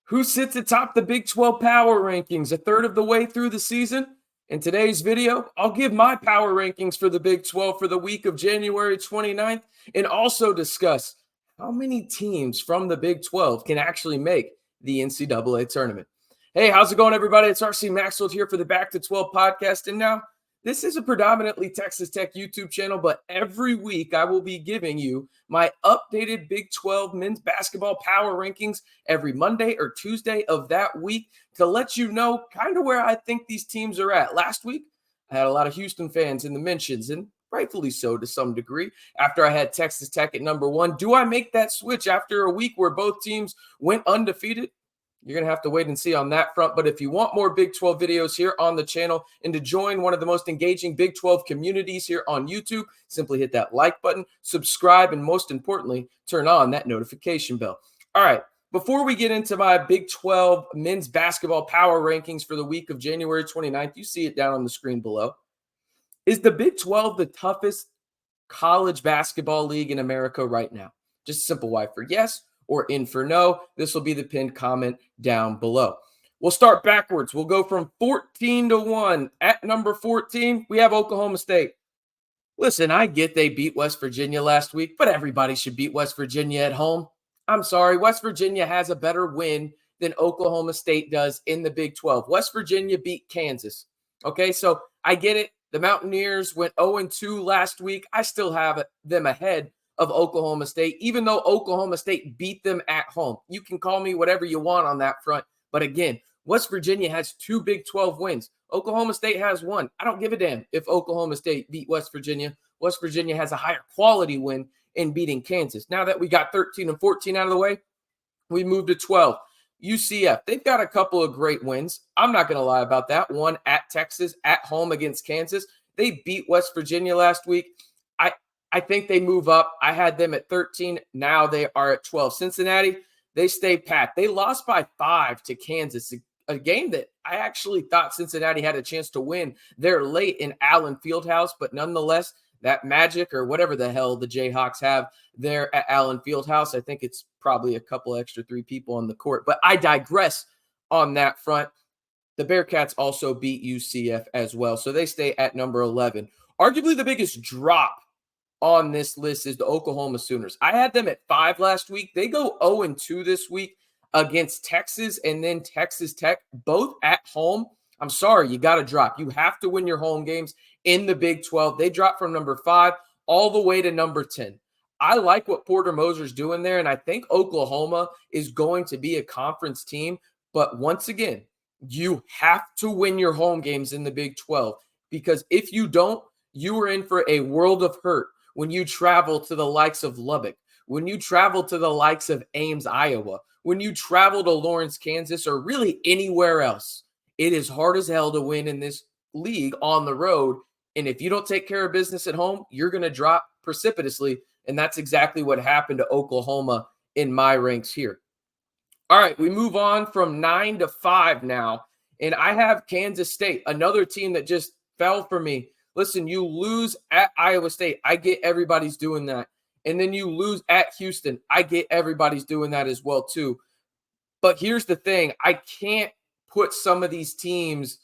Who sits atop the Big 12 Power Rankings a third of the way through the season? In today's video, I'll give my power rankings for the Big 12 for the week of January 29th and also discuss how many teams from the Big 12 can actually make the NCAA Tournament. Hey, how's it going, everybody? It's RC Maxwell here for the Back to 12 podcast. And now, this is a predominantly Texas Tech YouTube channel, but every week I will be giving you my updated Big 12 men's basketball power rankings every Monday or Tuesday of that week to let you know kind of where I think these teams are at. Last week, I had a lot of Houston fans in the mentions, and rightfully so to some degree, after I had Texas Tech at number one. Do I make that switch after a week where both teams went undefeated? You're going to have to wait and see on that front. But if you want more Big 12 videos here on the channel and to join one of the most engaging Big 12 communities here on YouTube, simply hit that like button, subscribe, and most importantly, turn on that notification bell. All right, before we get into my Big 12 men's basketball power rankings for the week of January 29th, you see it down on the screen below. Is the Big 12 the toughest college basketball league in America right now? Just a simple Y for yes or in for no. This will be the pinned comment down below. We'll start backwards. We'll go from 14-1. At number 14, we have Oklahoma State. Listen, I get they beat West Virginia last week, but everybody should beat West Virginia at home. I'm sorry, West Virginia has a better win than Oklahoma State does in the Big 12. West Virginia beat Kansas. Okay, so I get it. The Mountaineers went 0-2 last week. I still have them ahead of Oklahoma State, even though Oklahoma State beat them at home. You can call me whatever you want on that front. But again, West Virginia has two Big 12 wins. Oklahoma State has one. I don't give a damn if Oklahoma State beat West Virginia. West Virginia has a higher quality win in beating Kansas. Now that we got 13 and 14 out of the way, we move to 12. UCF, they've got a couple of great wins. I'm not going to lie about that. One at Texas, at home against Kansas. They beat West Virginia last week. I think they move up. I had them at 13. Now they are at 12. Cincinnati, they stay pat. They lost by 5 to Kansas, a game that I actually thought Cincinnati had a chance to win. They're late in Allen Fieldhouse, but nonetheless, that magic or whatever the hell the Jayhawks have there at Allen Fieldhouse, I think it's probably a couple extra 3 people on the court. But I digress on that front. The Bearcats also beat UCF as well, so they stay at number 11. Arguably the biggest drop on this list is the Oklahoma Sooners. I had them at 5 last week. They go 0-2 this week against Texas and then Texas Tech, both at home. I'm sorry, you got to drop. You have to win your home games in the Big 12. They dropped from number 5 all the way to number 10. I like what Porter Moser's doing there, and I think Oklahoma is going to be a conference team. But once again, you have to win your home games in the Big 12 because if you don't, you are in for a world of hurt when you travel to the likes of Lubbock, when you travel to the likes of Ames, Iowa, when you travel to Lawrence, Kansas, or really anywhere else. It is hard as hell to win in this league on the road. And if you don't take care of business at home, you're going to drop precipitously. And that's exactly what happened to Oklahoma in my ranks here. All right, we move on from 9 to 5 now. And I have Kansas State, another team that just fell for me. Listen, you lose at Iowa State. I get everybody's doing that. And then you lose at Houston. I get everybody's doing that as well, too. But here's the thing. I can't put some of these teams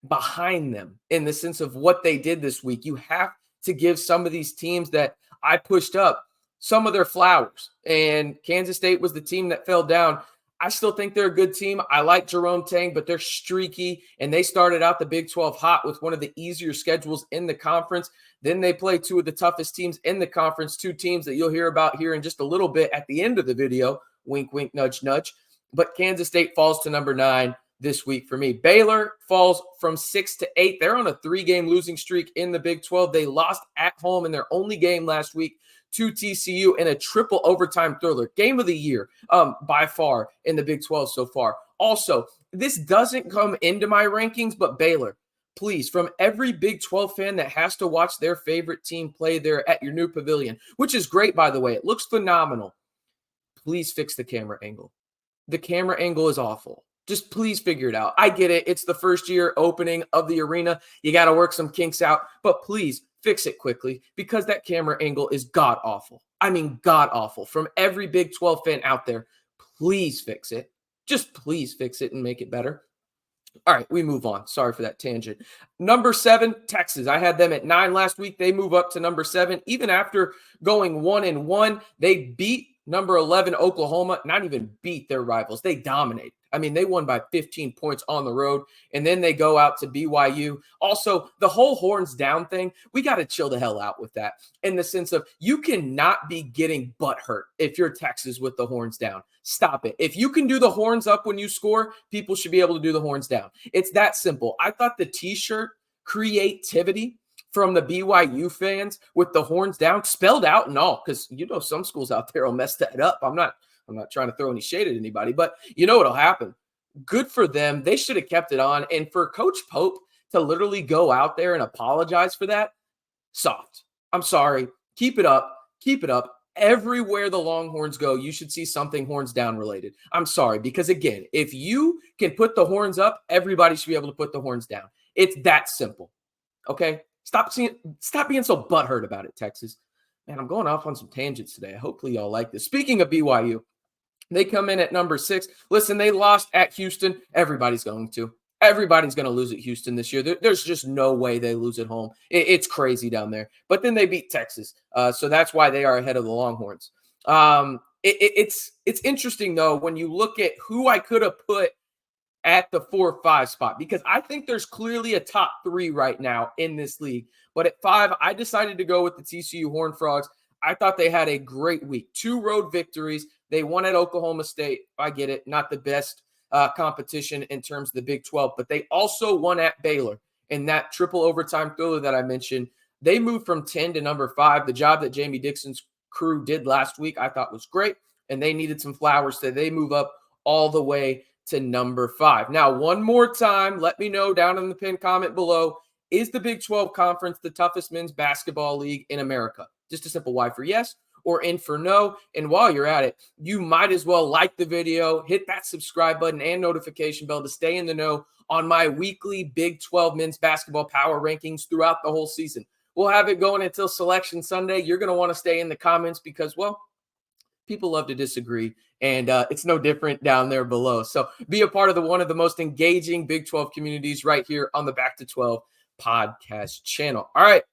behind them in the sense of what they did this week. You have to give some of these teams that I pushed up some of their flowers. And Kansas State was the team that fell down. I still think they're a good team. I like Jerome Tang, but they're streaky, and they started out the Big 12 hot with one of the easier schedules in the conference. Then they play 2 of the toughest teams in the conference, 2 teams that you'll hear about here in just a little bit at the end of the video. Wink, wink, nudge, nudge. But Kansas State falls to number 9 this week for me. Baylor falls from 6 to 8. They're on a 3-game losing streak in the Big 12. They lost at home in their only game last week to TCU in a triple overtime thriller. Game of the year by far in the Big 12 so far. Also, this doesn't come into my rankings, but Baylor, please, from every Big 12 fan that has to watch their favorite team play there at your new pavilion, which is great, by the way. It looks phenomenal. Please fix the camera angle. The camera angle is awful. Just please figure it out. I get it. It's the first year opening of the arena. You got to work some kinks out, but please fix it quickly because that camera angle is god-awful. I mean, god-awful. From every Big 12 fan out there, please fix it. Just please fix it and make it better. All right, we move on. Sorry for that tangent. Number 7, Texas. I had them at 9 last week. They move up to number 7. Even after going 1-1, they beat number 11, Oklahoma. Not even beat their rivals. They dominated. I mean, they won by 15 points on the road, and then they go out to BYU. Also, the whole horns down thing, we got to chill the hell out with that in the sense of you cannot be getting butt hurt if you're Texas with the horns down. Stop it. If you can do the horns up when you score, people should be able to do the horns down. It's that simple. I thought the t-shirt creativity from the BYU fans with the horns down, spelled out and all, because some schools out there will mess that up. I'm not trying to throw any shade at anybody, but you know what'll happen. Good for them. They should have kept it on. And for Coach Pope to literally go out there and apologize for that, soft. I'm sorry. Keep it up. Keep it up. Everywhere the Longhorns go, you should see something horns down related. I'm sorry, because again, if you can put the horns up, everybody should be able to put the horns down. It's that simple. Okay? Stop being so butthurt about it, Texas. Man, I'm going off on some tangents today. Hopefully y'all like this. Speaking of BYU, they come in at number 6. Listen, they lost at Houston. Everybody's going to. Everybody's going to lose at Houston this year. There's just no way they lose at home. It's crazy down there. But then they beat Texas. So that's why they are ahead of the Longhorns. It's interesting, though, when you look at who I could have put at the 4-5 spot, because I think there's clearly a top 3 right now in this league. But at 5, I decided to go with the TCU Horned Frogs. I thought they had a great week. 2 road victories. They won at Oklahoma State. I get it. Not the best competition in terms of the Big 12, but they also won at Baylor in that triple overtime thriller that I mentioned. They moved from 10 to number 5. The job that Jamie Dixon's crew did last week I thought was great, and they needed some flowers, so they move up all the way to number 5. Now, one more time, let me know down in the pinned comment below, is the Big 12 Conference the toughest men's basketball league in America? Just a simple Y for yes or in for no. And while you're at it, you might as well like the video, hit that subscribe button and notification bell to stay in the know on my weekly Big 12 men's basketball power rankings throughout the whole season. We'll have it going until Selection Sunday. You're going to want to stay in the comments because, well, people love to disagree, and it's no different down there below. So be a part of one of the most engaging Big 12 communities right here on the Back to 12 podcast channel. All right,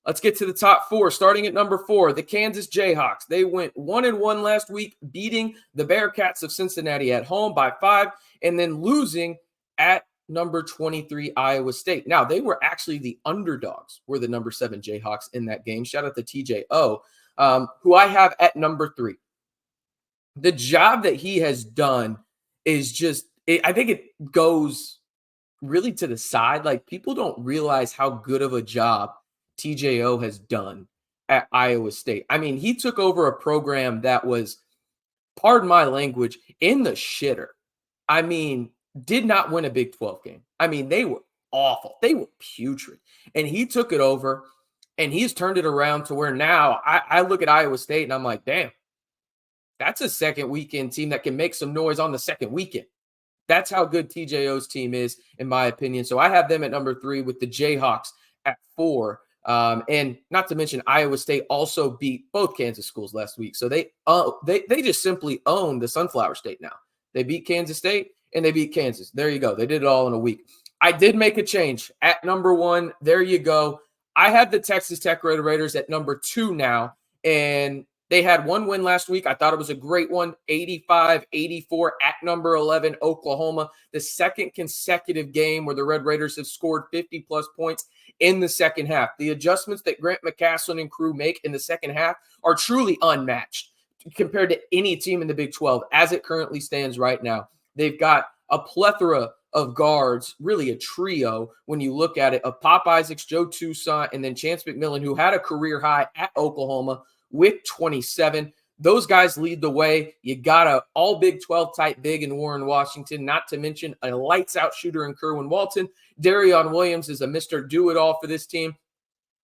let's get to the top 4. Starting at number 4, the Kansas Jayhawks. They went 1-1 last week, beating the Bearcats of Cincinnati at home by 5, and then losing at number 23, Iowa State. Now, they were actually the underdogs, were the number 7 Jayhawks in that game. Shout out to TJO, who I have at number 3. The job that he has done is just, I think it goes really to the side. Like, people don't realize how good of a job TJO has done at Iowa State. I mean, he took over a program that was, pardon my language, in the shitter. I mean, did not win a Big 12 game. I mean, they were awful. They were putrid. And he took it over, and he's turned it around to where now I look at Iowa State, and I'm like, damn, that's a second weekend team that can make some noise on the second weekend. That's how good TJO's team is, in my opinion. So I have them at number 3 with the Jayhawks at 4. And not to mention Iowa State also beat both Kansas schools last week. So they just simply own the Sunflower State now. They beat Kansas State and they beat Kansas. There you go. They did it all in a week. I did make a change at number 1. There you go. I have the Texas Tech Red Raiders at number 2 now, and they had one win last week. I thought it was a great one, 85-84 at number 11, Oklahoma. The second consecutive game where the Red Raiders have scored 50-plus points in the second half. The adjustments that Grant McCasland and crew make in the second half are truly unmatched compared to any team in the Big 12 as it currently stands right now. They've got a plethora of guards, really a trio when you look at it, of Pop Isaacs, Joe Toussaint, and then Chance McMillan, who had a career high at Oklahoma with 27. Those guys lead the way. You got a all Big 12 type big in Warren Washington, not to mention a lights out shooter in Kerwin Walton. Darion Williams is a Mr. Do-It-All for this team.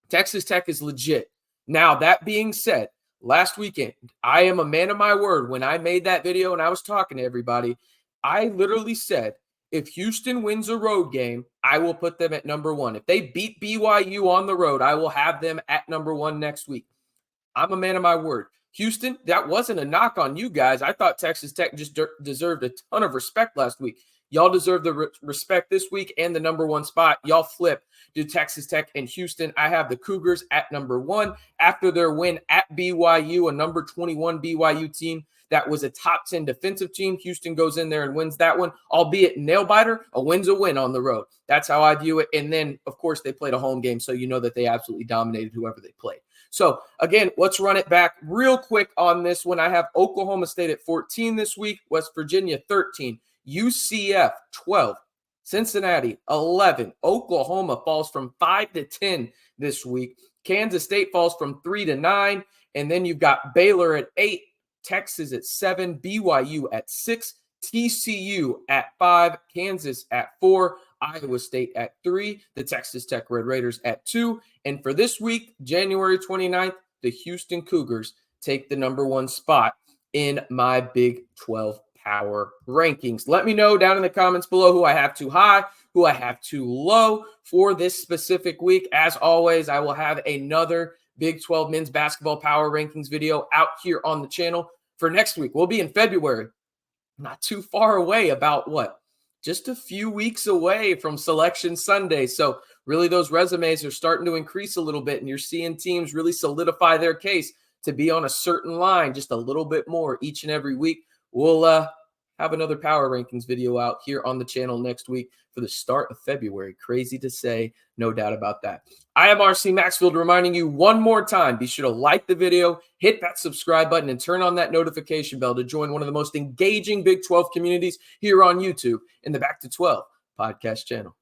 Texas Tech is legit. Now, that being said, last weekend, I am a man of my word. When I made that video and I was talking to everybody, I literally said, if Houston wins a road game, I will put them at number 1. If they beat BYU on the road, I will have them at number 1 next week. I'm a man of my word. Houston, that wasn't a knock on you guys. I thought Texas Tech just deserved a ton of respect last week. Y'all deserve the respect this week and the number one spot. Y'all flip to Texas Tech and Houston. I have the Cougars at number 1 after their win at BYU, a number 21 BYU team that was a top 10 defensive team. Houston goes in there and wins that one, albeit nail biter. A win's a win on the road. That's how I view it. And then, of course, they played a home game, so you know that they absolutely dominated whoever they played. So, again, let's run it back real quick on this one. I have Oklahoma State at 14 this week, West Virginia 13, UCF 12, Cincinnati 11, Oklahoma falls from 5 to 10 this week, Kansas State falls from 3 to 9, and then you've got Baylor at 8, Texas at 7, BYU at 6, TCU at 5, Kansas at 4, Iowa State at 3, the Texas Tech Red Raiders at 2, and for this week, January 29th, the Houston Cougars take the number 1 spot in my Big 12 Power Rankings. Let me know down in the comments below who I have too high, who I have too low for this specific week. As always, I will have another Big 12 Men's Basketball Power Rankings video out here on the channel for next week. We'll be in February, not too far away, about what? Just a few weeks away from Selection Sunday. So really those resumes are starting to increase a little bit, and you're seeing teams really solidify their case to be on a certain line just a little bit more each and every week. We'll have another Power Rankings video out here on the channel next week for the start of February. Crazy to say, no doubt about that. I am RC Maxfield reminding you one more time, be sure to like the video, hit that subscribe button, and turn on that notification bell to join one of the most engaging Big 12 communities here on YouTube in the Back to 12 podcast channel.